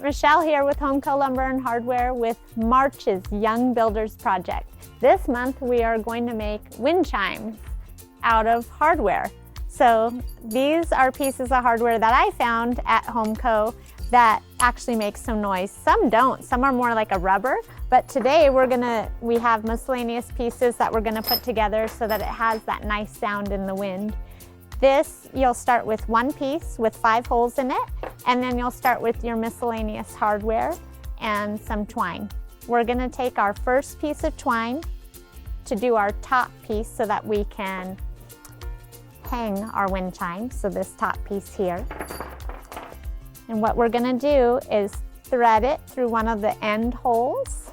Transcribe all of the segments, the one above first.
Michelle here with HomCo Lumber and Hardware with March's Young Builders Project. This month we are going to make wind chimes out of hardware. So these are pieces of hardware that I found at HomCo that actually make some noise. Some don't, some are more like a rubber, but today we have miscellaneous pieces that we're gonna put together so that it has that nice sound in the wind. This, you'll start with one piece with 5 holes in it, and then you'll start with your miscellaneous hardware and some twine. We're gonna take our first piece of twine to do our top piece so that we can hang our wind chimes, so this top piece here. And what we're gonna do is thread it through one of the end holes,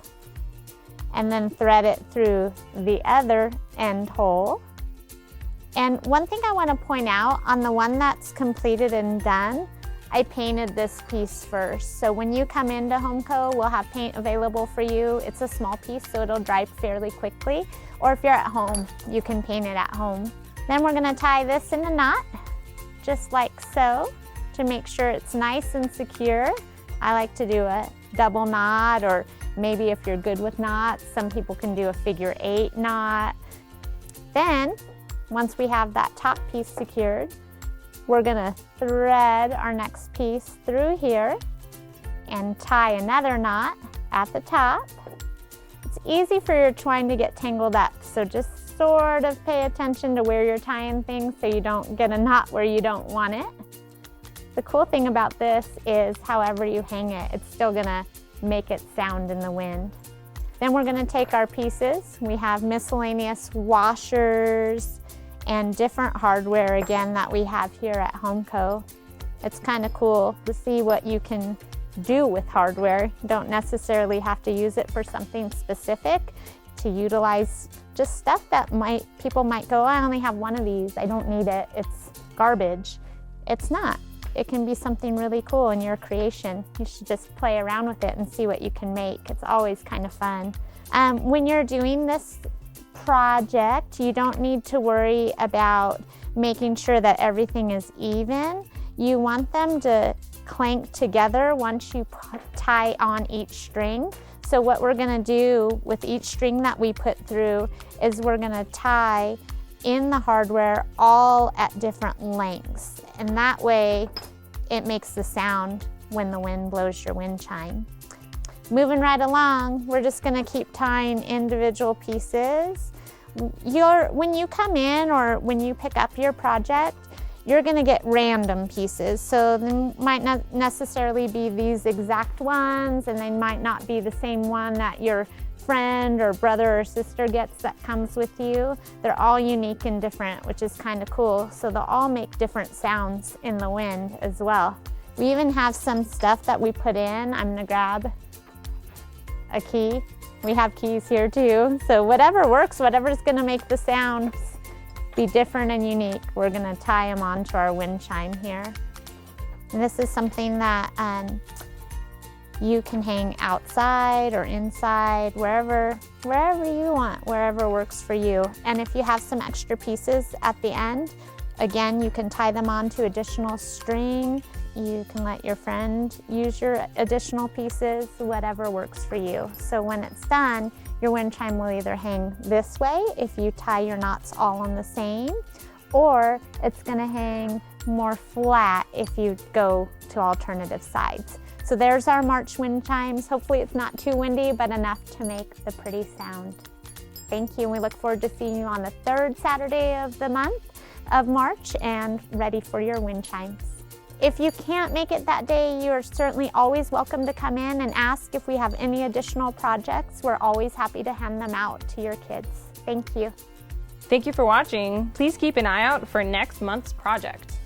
and then thread it through the other end hole. And one thing I want to point out, on the one that's completed and done, I painted this piece first. So when you come into HomCo, we'll have paint available for you. It's a small piece, so it'll dry fairly quickly. Or if you're at home, you can paint it at home. Then we're gonna tie this in a knot, just like so, to make sure it's nice and secure. I like to do a double knot, or maybe if you're good with knots, some people can do a figure 8 knot. Then, once we have that top piece secured, we're gonna thread our next piece through here and tie another knot at the top. It's easy for your twine to get tangled up, so just sort of pay attention to where you're tying things so you don't get a knot where you don't want it. The cool thing about this is however you hang it, it's still gonna make it sound in the wind. Then we're gonna take our pieces. We have miscellaneous washers and different hardware again that we have here at HomCo. It's kind of cool to see what you can do with hardware. You don't necessarily have to use it for something specific, to utilize just stuff that people might go, I only have one of these, I don't need it, it's garbage. It's not. It can be something really cool in your creation. You should just play around with it and see what you can make. It's always kind of fun. When you're doing this project, you don't need to worry about making sure that everything is even. You want them to clank together once you tie on each string. So what we're gonna do with each string that we put through is we're gonna tie in the hardware all at different lengths. And that way it makes the sound when the wind blows your wind chime. Moving right along, we're just gonna keep tying individual pieces. When you come in or when you pick up your project, you're gonna get random pieces. So they might not necessarily be these exact ones, and they might not be the same one that your friend or brother or sister gets that comes with you. They're all unique and different, which is kind of cool. So they'll all make different sounds in the wind as well. We even have some stuff that we put in. I'm gonna grab a key. We have keys here too. So whatever works, whatever's gonna make the sounds be different and unique, we're gonna tie them onto our wind chime here. And this is something that you can hang outside or inside, wherever you want, wherever works for you. And if you have some extra pieces at the end, again, you can tie them onto additional string. You can let your friend use your additional pieces, whatever works for you. So when it's done, your wind chime will either hang this way if you tie your knots all on the same, or it's gonna hang more flat if you go to alternative sides. So there's our March wind chimes. Hopefully it's not too windy, but enough to make the pretty sound. Thank you, and we look forward to seeing you on the 3rd Saturday of the month of March and ready for your wind chimes. If you can't make it that day, you are certainly always welcome to come in and ask if we have any additional projects. We're always happy to hand them out to your kids. Thank you. Thank you for watching. Please keep an eye out for next month's project.